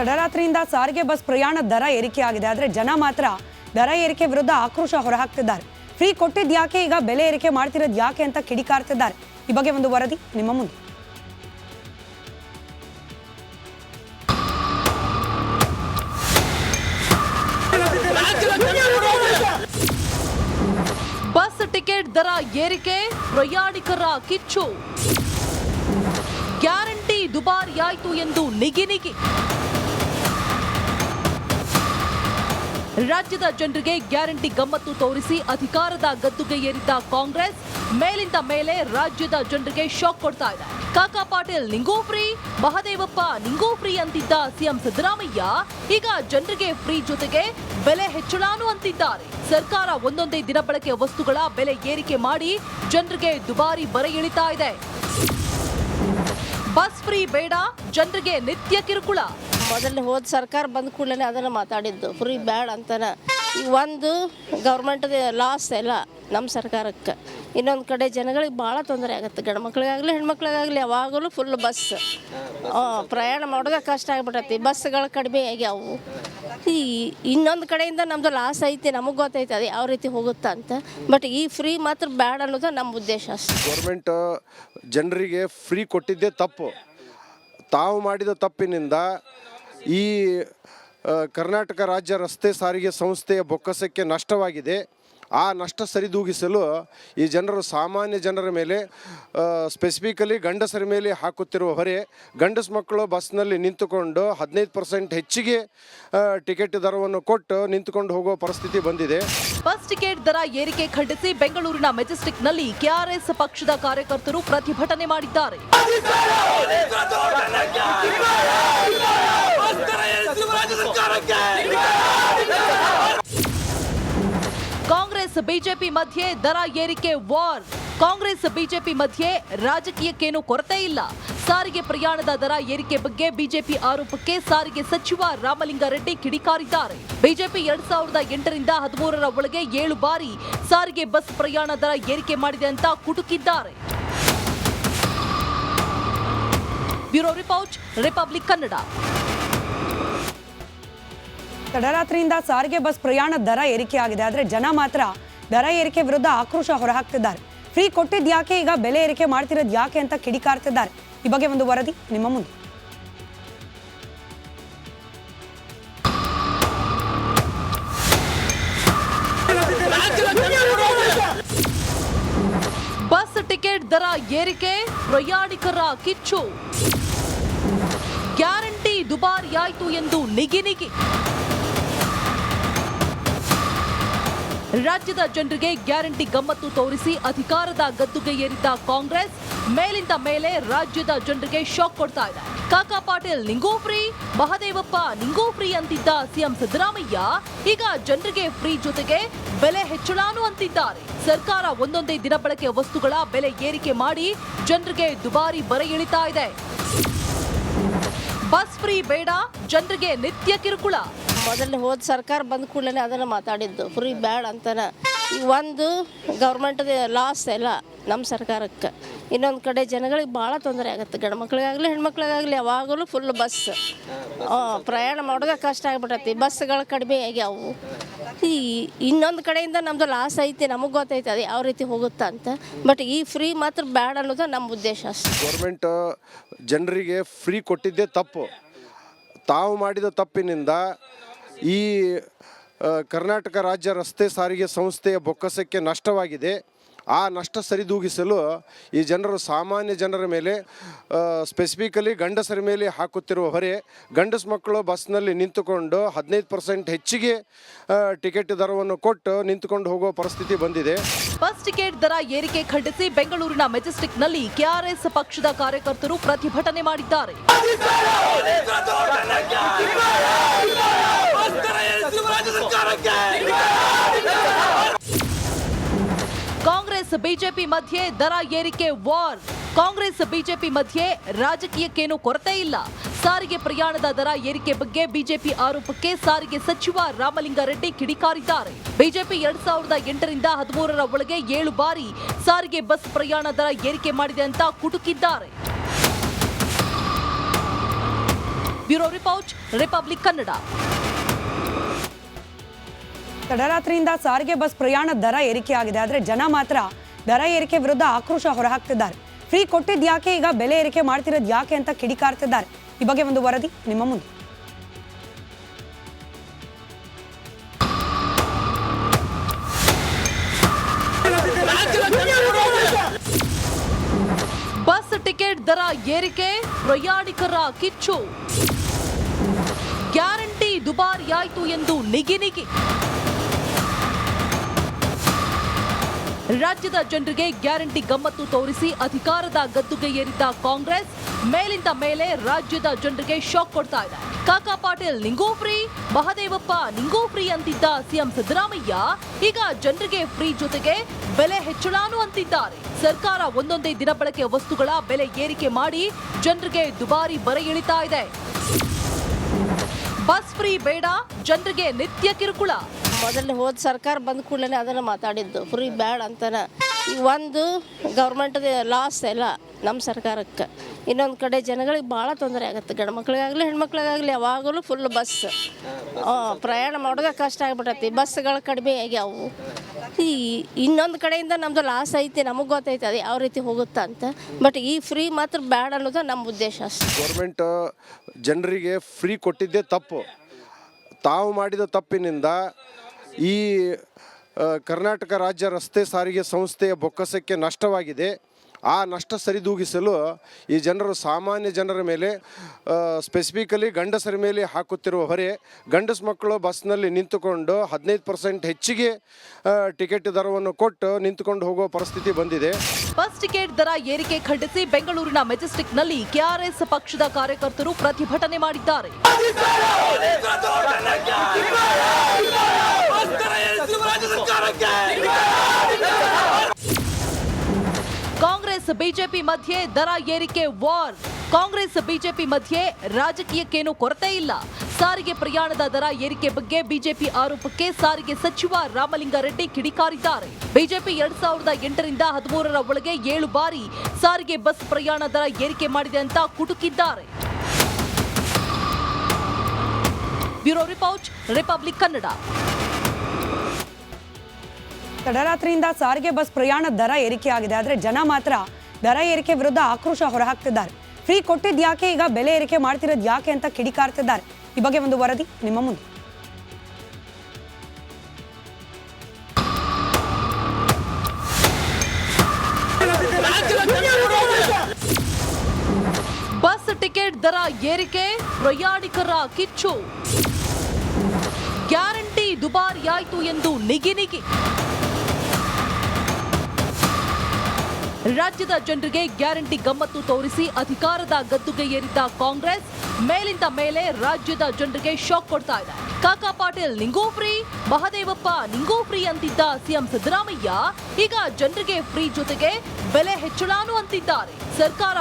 ತಡರಾತ್ರಿಯಿಂದ ಸಾರಿಗೆ ಬಸ್ ಪ್ರಯಾಣ ದರ ಏರಿಕೆಯಾಗಿದೆ. ಆದರೆ ಜನ ಮಾತ್ರ ದರ ಏರಿಕೆ ವಿರುದ್ಧ ಆಕ್ರೋಶ ಹೊರಹಾಕ್ತಿದ್ದಾರೆ. ಫ್ರೀ ಕೊಟ್ಟಿದ್ದು ಯಾಕೆ, ಈಗ ಬೆಲೆ ಏರಿಕೆ ಮಾಡ್ತಿರೋದು ಯಾಕೆ ಅಂತ ಕಿಡಿಕಾರ್ತಿದ್ದಾರೆ. ಈ ಬಗ್ಗೆ ಒಂದು ವರದಿ ನಿಮ್ಮ ಮುಂದೆ. ಬಸ್ ಟಿಕೆಟ್ ದರ ಏರಿಕೆ, ಪ್ರಯಾಣಿಕರ ಕಿಚ್ಚು. ಗ್ಯಾರಂಟಿ ದುಬಾರಿಯಾಯಿತು ಎಂದು ನಿಗಿ. ರಾಜ್ಯದ ಜನರಿಗೆ ಗ್ಯಾರಂಟಿ ಗಮ್ಮತ್ತು ತೋರಿಸಿ ಅಧಿಕಾರದ ಗದ್ದುಗೆ ಏರಿದ್ದ ಕಾಂಗ್ರೆಸ್ ಮೇಲಿಂದ ಮೇಲೆ ರಾಜ್ಯದ ಜನರಿಗೆ ಶಾಕ್ ಕೊಡ್ತಾ ಇದೆ. ಕಾಕಾ ಪಾಟೀಲ್ ನಿಂಗೂ ಫ್ರೀ, ಮಹದೇವಪ್ಪ ನಿಂಗೂ ಫ್ರೀ ಅಂತಿದ್ದ ಸಿಎಂ ಸಿದ್ದರಾಮಯ್ಯ ಈಗ ಜನರಿಗೆ ಫ್ರೀ ಜೊತೆಗೆ ಬೆಲೆ ಹೆಚ್ಚಳಾನು ಅಂತಿದ್ದಾರೆ. ಸರ್ಕಾರ ಒಂದೊಂದೇ ದಿನಬಳಕೆ ವಸ್ತುಗಳ ಬೆಲೆ ಏರಿಕೆ ಮಾಡಿ ಜನರಿಗೆ ದುಬಾರಿ ಬರ ಇಳಿತಾ ಇದೆ. ಬಸ್ ಫ್ರೀ ಬೇಡ, ಜನರಿಗೆ ನಿತ್ಯ ಕಿರುಕುಳ. ಮೊದಲು ಹೋದ ಸರ್ಕಾರ ಬಂದ ಕೂಡಲೇ ಅದನ್ನು ಮಾತಾಡಿದ್ದು, ಫ್ರೀ ಬ್ಯಾಡ ಅಂತಾನೆ. ಒಂದು ಗೌರ್ಮೆಂಟ್ದು ಲಾಸ್ ಎಲ್ಲ ನಮ್ಮ ಸರ್ಕಾರಕ್ಕೆ. ಇನ್ನೊಂದು ಕಡೆ ಜನಗಳಿಗೆ ಭಾಳ ತೊಂದರೆ ಆಗುತ್ತೆ. ಗಂಡು ಮಕ್ಳಿಗಾಗಲಿ ಹೆಣ್ಮಕ್ಳಿಗಾಗಲಿ ಯಾವಾಗಲೂ ಫುಲ್ ಬಸ್ ಪ್ರಯಾಣ ಮಾಡೋದೇ ಕಷ್ಟ ಆಗಿಬಿಟ್ಟೈತಿ. ಬಸ್ಗಳು ಕಡಿಮೆ ಆಗ್ಯಾವು. ಈ ಇನ್ನೊಂದು ಕಡೆಯಿಂದ ನಮ್ಮದು ಲಾಸ್ ಐತಿ, ನಮಗೆ ಗೊತ್ತೈತೆ ಅದು ಯಾವ ರೀತಿ ಹೋಗುತ್ತಾ ಅಂತ. ಬಟ್ ಈ ಫ್ರೀ ಮಾತ್ರ ಬ್ಯಾಡ ಅನ್ನೋದು ನಮ್ಮ ಉದ್ದೇಶ ಅಷ್ಟೇ. ಗೌರ್ಮೆಂಟ್ ಜನರಿಗೆ ಫ್ರೀ ಕೊಟ್ಟಿದ್ದೇ ತಪ್ಪು. ತಾವು ಮಾಡಿದ ತಪ್ಪಿನಿಂದ ಈ ಕರ್ನಾಟಕ ರಾಜ್ಯ ರಸ್ತೆ ಸಾರಿಗೆ ಸಂಸ್ಥೆಯ ಬೊಕ್ಕಸಕ್ಕೆ ನಷ್ಟವಾಗಿದೆ. ಆ ನಷ್ಟ ಸರಿದೂಗಿಸಲು ಈ ಜನರು, ಸಾಮಾನ್ಯ ಜನರ ಮೇಲೆ, ಸ್ಪೆಸಿಫಿಕಲಿ ಗಂಡಸರ ಮೇಲೆ ಹಾಕುತ್ತಿರುವ ಹೊರೆ. ಗಂಡಸ ಮಕ್ಕಳು ಬಸ್ನಲ್ಲಿ ನಿಂತುಕೊಂಡು 15% ಹೆಚ್ಚಿಗೆ ಟಿಕೆಟ್ ದರವನ್ನು ಕೊಟ್ಟು ನಿಂತುಕೊಂಡು ಹೋಗುವ ಪರಿಸ್ಥಿತಿ ಬಂದಿದೆ. ಬಸ್ ಟಿಕೆಟ್ ದರ ಏರಿಕೆ ಖಂಡಿಸಿ ಬೆಂಗಳೂರಿನ ಮೆಜೆಸ್ಟಿಕ್ನಲ್ಲಿ ಕೆಆರ್ಎಸ್ ಪಕ್ಷದ ಕಾರ್ಯಕರ್ತರು ಪ್ರತಿಭಟನೆ ಮಾಡಿದ್ದಾರೆ. ಕಾಂಗ್ರೆಸ್ ಬಿಜೆಪಿ ಮಧ್ಯೆ ದರ ಏರಿಕೆ ವಾರ್. ಕಾಂಗ್ರೆಸ್ ಬಿಜೆಪಿ ಮಧ್ಯೆ ರಾಜಕೀಯಕ್ಕೇನು ಕೊರತೆ ಇಲ್ಲ. ಸಾರಿಗೆ ಪ್ರಯಾಣದ ದರ ಏರಿಕೆ ಬಗ್ಗೆ ಬಿಜೆಪಿ ಆರೋಪಕ್ಕೆ ಸಾರಿಗೆ ಸಚಿವ ರಾಮಲಿಂಗಾರೆಡ್ಡಿ ಕಿಡಿಕಾರಿದ್ದಾರೆ. ಬಿಜೆಪಿ 2008ರಿಂದ 13ರ ಒಳಗೆ 7 ಬಾರಿ ಸಾರಿಗೆ ಬಸ್ ಪ್ರಯಾಣ ದರ ಏರಿಕೆ ಮಾಡಿದೆ ಅಂತ ಕುಟುಕಿದ್ದಾರೆ. Bureau report, republic Kannada. ತಡರಾತ್ರಿಯಿಂದ ಸಾರಿಗೆ ಬಸ್ ಪ್ರಯಾಣ ದರ ಏರಿಕೆಯಾಗಿದೆ. ಆದರೆ ಜನ ಮಾತ್ರ ದರ ಏರಿಕೆ ವಿರುದ್ಧ ಆಕ್ರೋಶ ಹೊರಹಾಕ್ತಿದ್ದಾರೆ. ಫ್ರೀ ಕೊಟ್ಟಿದ್ದು ಯಾಕೆ, ಈಗ ಬೆಲೆ ಏರಿಕೆ ಮಾಡ್ತಿರೋದು ಯಾಕೆ ಅಂತ ಕಿಡಿಕಾರ್ತಿದ್ದಾರೆ. ಈ ಬಗ್ಗೆ ಒಂದು ವರದಿ ನಿಮ್ಮ ಮುಂದೆ. ಬಸ್ ಟಿಕೆಟ್ ದರ ಏರಿಕೆ, ಪ್ರಯಾಣಿಕರ ಕಿಚ್ಚು. ಗ್ಯಾರಂಟಿ ದುಬಾರಿಯಾಯಿತು ಎಂದು ನಿಗಿ. ರಾಜ್ಯದ ಜನರಿಗೆ ಗ್ಯಾರಂಟಿ ಗಮ್ಮತ್ತು ತೋರಿಸಿ ಅಧಿಕಾರದ ಗದ್ದುಗೆ ಏರಿದ್ದ ಕಾಂಗ್ರೆಸ್ ಮೇಲಿಂದ ಮೇಲೆ ರಾಜ್ಯದ ಜನರಿಗೆ ಶಾಕ್ ಕೊಡ್ತಾ ಇದೆ. ಕಾಕಾ ಪಾಟೀಲ್ ನಿಂಗೂ ಫ್ರೀ, ಮಹದೇವಪ್ಪ ನಿಂಗೂ ಫ್ರೀ ಅಂತಿದ್ದ ಸಿಎಂ ಸಿದ್ದರಾಮಯ್ಯ ಈಗ ಜನರಿಗೆ ಫ್ರೀ ಜೊತೆಗೆ ಬೆಲೆ ಹೆಚ್ಚಳಾನು ಅಂತಿದ್ದಾರೆ. ಸರ್ಕಾರ ಒಂದೊಂದೇ ದಿನಬಳಕೆ ವಸ್ತುಗಳ ಬೆಲೆ ಏರಿಕೆ ಮಾಡಿ ಜನರಿಗೆ ದುಬಾರಿ ಬರ ಇಳಿತಾ ಇದೆ. ಬಸ್ ಫ್ರೀ ಬೇಡ, ಜನರಿಗೆ ನಿತ್ಯ ಕಿರುಕುಳ. ಮೊದಲು ಹೋದ ಸರ್ಕಾರ ಬಂದ ಕೂಡಲೇ ಅದನ್ನು ಮಾತಾಡಿದ್ದು, ಫ್ರೀ ಬ್ಯಾಡ ಅಂತಾನೆ. ಒಂದು ಗೌರ್ಮೆಂಟ್ದು ಲಾಸ್ ಎಲ್ಲ ನಮ್ಮ ಸರ್ಕಾರಕ್ಕೆ. ಇನ್ನೊಂದು ಕಡೆ ಜನಗಳಿಗೆ ಭಾಳ ತೊಂದರೆ ಆಗುತ್ತೆ. ಗಂಡು ಮಕ್ಳಿಗಾಗಲಿ ಹೆಣ್ಮಕ್ಳಿಗಾಗಲಿ ಯಾವಾಗಲೂ ಫುಲ್ ಬಸ್ ಪ್ರಯಾಣ ಮಾಡೋದೇ ಕಷ್ಟ ಆಗಿಬಿಟ್ಟೈತಿ. ಬಸ್ಗಳು ಕಡಿಮೆ ಆಗ್ಯಾವು. ಈ ಇನ್ನೊಂದು ಕಡೆಯಿಂದ ನಮ್ಮದು ಲಾಸ್ ಐತಿ, ನಮಗೆ ಗೊತ್ತೈತೆ ಅದು ಯಾವ ರೀತಿ ಹೋಗುತ್ತಾ ಅಂತ. ಬಟ್ ಈ ಫ್ರೀ ಮಾತ್ರ ಬ್ಯಾಡ ಅನ್ನೋದು ನಮ್ಮ ಉದ್ದೇಶ ಅಷ್ಟೇ. ಗೌರ್ಮೆಂಟ್ ಜನರಿಗೆ ಫ್ರೀ ಕೊಟ್ಟಿದ್ದೇ ತಪ್ಪು. ತಾವು ಮಾಡಿದ ತಪ್ಪಿನಿಂದ ಈ ಕರ್ನಾಟಕ ರಾಜ್ಯ ರಸ್ತೆ ಸಾರಿಗೆ ಸಂಸ್ಥೆಯ ಬೊಕ್ಕಸಕ್ಕೆ ನಷ್ಟವಾಗಿದೆ. ಆ ನಷ್ಟ ಸರಿದೂಗಿಸಲು ಈ ಜನರು, ಸಾಮಾನ್ಯ ಜನರ ಮೇಲೆ, ಸ್ಪೆಸಿಫಿಕಲಿ ಗಂಡಸರ ಮೇಲೆ ಹಾಕುತ್ತಿರುವ ಹೊರೆ. ಗಂಡಸ ಮಕ್ಕಳು ಬಸ್ನಲ್ಲಿ ನಿಂತುಕೊಂಡು 15% ಹೆಚ್ಚಿಗೆ ಟಿಕೆಟ್ ದರವನ್ನು ಕೊಟ್ಟು ನಿಂತುಕೊಂಡು ಹೋಗುವ ಪರಿಸ್ಥಿತಿ ಬಂದಿದೆ. ಬಸ್ ಟಿಕೆಟ್ ದರ ಏರಿಕೆ ಖಂಡಿಸಿ ಬೆಂಗಳೂರಿನ ಮೆಜೆಸ್ಟಿಕ್ನಲ್ಲಿ ಕೆಆರ್ಎಸ್ ಪಕ್ಷದ ಕಾರ್ಯಕರ್ತರು ಪ್ರತಿಭಟನೆ ಮಾಡಿದ್ದಾರೆ. ಕಾಂಗ್ರೆಸ್ ಬಿಜೆಪಿ ಮಧ್ಯೆ ದರ ಏರಿಕೆ ವಾರ್. ಕಾಂಗ್ರೆಸ್ ಬಿಜೆಪಿ ಮಧ್ಯೆ ರಾಜಕೀಯಕ್ಕೇನು ಕೊರತೆ ಇಲ್ಲ. ಸಾರಿಗೆ ಪ್ರಯಾಣದ ದರ ಏರಿಕೆ ಬಗ್ಗೆ ಬಿಜೆಪಿ ಆರೋಪಕ್ಕೆ ಸಾರಿಗೆ ಸಚಿವ ರಾಮಲಿಂಗಾರೆಡ್ಡಿ ಕಿಡಿಕಾರಿದ್ದಾರೆ. ಬಿಜೆಪಿ 2008ರಿಂದ 13ರ ಒಳಗೆ 7 ಬಾರಿ ಸಾರಿಗೆ ಬಸ್ ಪ್ರಯಾಣ ದರ ಏರಿಕೆ ಮಾಡಿದೆ ಅಂತ ಕುಟುಕಿದ್ದಾರೆ. Bureau report, republic Kannada. ತಡರಾತ್ರಿಯಿಂದ ಸಾರಿಗೆ ಬಸ್ ಪ್ರಯಾಣ ದರ ಏರಿಕೆಯಾಗಿದೆ. ಆದರೆ ಜನ ಮಾತ್ರ ದರ ಏರಿಕೆ ವಿರುದ್ಧ ಆಕ್ರೋಶ ಹೊರಹಾಕ್ತಿದ್ದಾರೆ. ಫ್ರೀ ಕೊಟ್ಟಿದ್ದು ಯಾಕೆ, ಈಗ ಬೆಲೆ ಏರಿಕೆ ಮಾಡ್ತಿರೋದು ಯಾಕೆ ಅಂತ ಕಿಡಿಕಾರ್ತಿದ್ದಾರೆ. ಈ ಬಗ್ಗೆ ಒಂದು ವರದಿ ನಿಮ್ಮ ಮುಂದೆ. ಬಸ್ ಟಿಕೆಟ್ ದರ ಏರಿಕೆ, ಪ್ರಯಾಣಿಕರ ಕಿಚ್ಚು. ಗ್ಯಾರಂಟಿ ದುಬಾರಿಯಾಯಿತು ಎಂದು ನಿಗಿ. ರಾಜ್ಯದ ಜನರಿಗೆ ಗ್ಯಾರಂಟಿ ಗಮ್ಮತ್ತು ತೋರಿಸಿ ಅಧಿಕಾರದ ಗದ್ದುಗೆ ಏರಿದ್ದ ಕಾಂಗ್ರೆಸ್ ಮೇಲಿಂದ ಮೇಲೆ ರಾಜ್ಯದ ಜನರಿಗೆ ಶಾಕ್ ಕೊಡ್ತಾ ಇದೆ. ಕಾಕಾ ಪಾಟೀಲ್ ನಿಂಗೂ ಫ್ರೀ, ಮಹದೇವಪ್ಪ ನಿಂಗೂ ಫ್ರೀ ಅಂತಿದ್ದ ಸಿಎಂ ಸಿದ್ದರಾಮಯ್ಯ ಈಗ ಜನರಿಗೆ ಫ್ರೀ ಜೊತೆಗೆ ಬೆಲೆ ಹೆಚ್ಚಳಾನು ಅಂತಿದ್ದಾರೆ. ಸರ್ಕಾರ ಒಂದೊಂದೇ ದಿನಬಳಕೆ ವಸ್ತುಗಳ ಬೆಲೆ ಏರಿಕೆ ಮಾಡಿ ಜನರಿಗೆ ದುಬಾರಿ ಬರೆ ಇಳಿತಾ ಇದೆ. ಬಸ್ ಫ್ರೀ ಬೇಡ, ಜನರಿಗೆ ನಿತ್ಯ ಕಿರುಕುಳ. ಮೊದಲನೇ ಹೋದ ಸರ್ಕಾರ ಬಂದ ಕೂಡಲೇ ಅದನ್ನು ಮಾತಾಡಿದ್ದು, ಫ್ರೀ ಬ್ಯಾಡ ಅಂತಾನ. ಈಗ ಒಂದು ಗೌರ್ಮೆಂಟ್ದು ಲಾಸ್ ಎಲ್ಲ ನಮ್ಮ ಸರ್ಕಾರಕ್ಕೆ. ಇನ್ನೊಂದು ಕಡೆ ಜನಗಳಿಗೆ ಭಾಳ ತೊಂದರೆ ಆಗುತ್ತೆ. ಗಂಡು ಮಕ್ಳಿಗಾಗಲಿ ಹೆಣ್ಮಕ್ಳಿಗಾಗಲಿ ಯಾವಾಗಲೂ ಫುಲ್ ಬಸ್ ಪ್ರಯಾಣ ಮಾಡೋದೇ ಕಷ್ಟ ಆಗ್ಬಿಟ್ಟೈತಿ. ಬಸ್ಗಳು ಕಡಿಮೆ ಆಗ್ಯಾವು. ಈ ಇನ್ನೊಂದು ಕಡೆಯಿಂದ ನಮ್ಮದು ಲಾಸ್ ಐತಿ, ನಮಗೆ ಗೊತ್ತೈತೆ ಅದು ಯಾವ ರೀತಿ ಹೋಗುತ್ತಾ ಅಂತ. ಬಟ್ ಈ ಫ್ರೀ ಮಾತ್ರ ಬ್ಯಾಡ ಅನ್ನೋದು ನಮ್ಮ ಉದ್ದೇಶ ಅಷ್ಟೆ. ಗೌರ್ಮೆಂಟ್ ಜನರಿಗೆ ಫ್ರೀ ಕೊಟ್ಟಿದ್ದೇ ತಪ್ಪು. ತಾವು ಮಾಡಿದ ತಪ್ಪಿನಿಂದ ಈ ಕರ್ನಾಟಕ ರಾಜ್ಯ ರಸ್ತೆ ಸಾರಿಗೆ ಸಂಸ್ಥೆಯ ಬೊಕ್ಕಸಕ್ಕೆ ನಷ್ಟವಾಗಿದೆ. ಆ ನಷ್ಟ ಸರಿದೂಗಿಸಲು ಈ ಜನರು, ಸಾಮಾನ್ಯ ಜನರ ಮೇಲೆ, ಸ್ಪೆಸಿಫಿಕಲಿ ಗಂಡಸರ ಮೇಲೆ ಹಾಕುತ್ತಿರುವ ಹೊರೆ. ಗಂಡಸ ಮಕ್ಕಳು ಬಸ್ನಲ್ಲಿ ನಿಂತುಕೊಂಡು 15% ಹೆಚ್ಚಿಗೆ ಟಿಕೆಟ್ ದರವನ್ನು ಕೊಟ್ಟು ನಿಂತುಕೊಂಡು ಹೋಗುವ ಪರಿಸ್ಥಿತಿ ಬಂದಿದೆ. ಬಸ್ ಟಿಕೆಟ್ ದರ ಏರಿಕೆ ಖಂಡಿಸಿ ಬೆಂಗಳೂರಿನ ಮೆಜೆಸ್ಟಿಕ್ನಲ್ಲಿ ಕೆಆರ್ಎಸ್ ಪಕ್ಷದ ಕಾರ್ಯಕರ್ತರು ಪ್ರತಿಭಟನೆ ಮಾಡಿದ್ದಾರೆ. ಕಾಂಗ್ರೆಸ್ ಬಿಜೆಪಿ ಮಧ್ಯೆ ದರ ಏರಿಕೆ ವಾರ್. ಕಾಂಗ್ರೆಸ್ ಬಿಜೆಪಿ ಮಧ್ಯೆ ರಾಜಕೀಯಕ್ಕೇನು ಕೊರತೆ ಇಲ್ಲ. ಸಾರಿಗೆ ಪ್ರಯಾಣದ ದರ ಏರಿಕೆ ಬಗ್ಗೆ ಬಿಜೆಪಿ ಆರೋಪಕ್ಕೆ ಸಾರಿಗೆ ಸಚಿವ ರಾಮಲಿಂಗಾರೆಡ್ಡಿ ಕಿಡಿಕಾರಿದ್ದಾರೆ. ಬಿಜೆಪಿ 2008ರಿಂದ 13ರ ಒಳಗೆ 7 ಬಾರಿ ಸಾರಿಗೆ ಬಸ್ ಪ್ರಯಾಣ ದರ ಏರಿಕೆ ಮಾಡಿದೆ ಅಂತ ಕುಟುಕಿದ್ದಾರೆ. Bureau report, republic Kannada. ತಡರಾತ್ರಿಯಿಂದ ಸಾರಿಗೆ ಬಸ್ ಪ್ರಯಾಣ ದರ ಏರಿಕೆಯಾಗಿದೆ. ಆದರೆ ಜನ ಮಾತ್ರ ದರ ಏರಿಕೆ ವಿರುದ್ಧ ಆಕ್ರೋಶ ಹೊರಹಾಕ್ತಿದ್ದಾರೆ. ಫ್ರೀ ಕೊಟ್ಟಿದ್ದು ಯಾಕೆ, ಈಗ ಬೆಲೆ ಏರಿಕೆ ಮಾಡ್ತಿರೋದು ಯಾಕೆ ಅಂತ ಕಿಡಿಕಾರ್ತಿದ್ದಾರೆ. ಈ ಬಗ್ಗೆ ಒಂದು ವರದಿ ನಿಮ್ಮ ಮುಂದೆ. ಬಸ್ ಟಿಕೆಟ್ ದರ ಏರಿಕೆ, ಪ್ರಯಾಣಿಕರ ಕಿಚ್ಚು. ಗ್ಯಾರಂಟಿ ದುಬಾರಿಯಾಯಿತು ಎಂದು ನಿಗಿ. ರಾಜ್ಯದ ಜನರಿಗೆ ಗ್ಯಾರಂಟಿ ಗಮ್ಮತ್ತು ತೋರಿಸಿ ಅಧಿಕಾರದ ಗದ್ದುಗೆ ಏರಿದ್ದ ಕಾಂಗ್ರೆಸ್ ಮೇಲಿಂದ ಮೇಲೆ ರಾಜ್ಯದ ಜನರಿಗೆ ಶಾಕ್ ಕೊಡ್ತಾ ಇದೆ. ಕಾಕಾ ಪಾಟೀಲ್ ನಿಂಗೂ ಫ್ರೀ, ಮಹದೇವಪ್ಪ ನಿಂಗೂ ಫ್ರೀ ಅಂತಿದ್ದ ಸಿಎಂ ಸಿದ್ದರಾಮಯ್ಯ ಈಗ ಜನರಿಗೆ ಫ್ರೀ ಜೊತೆಗೆ ಬೆಲೆ ಹೆಚ್ಚಳಾನು ಅಂತಿದ್ದಾರೆ. ಸರ್ಕಾರ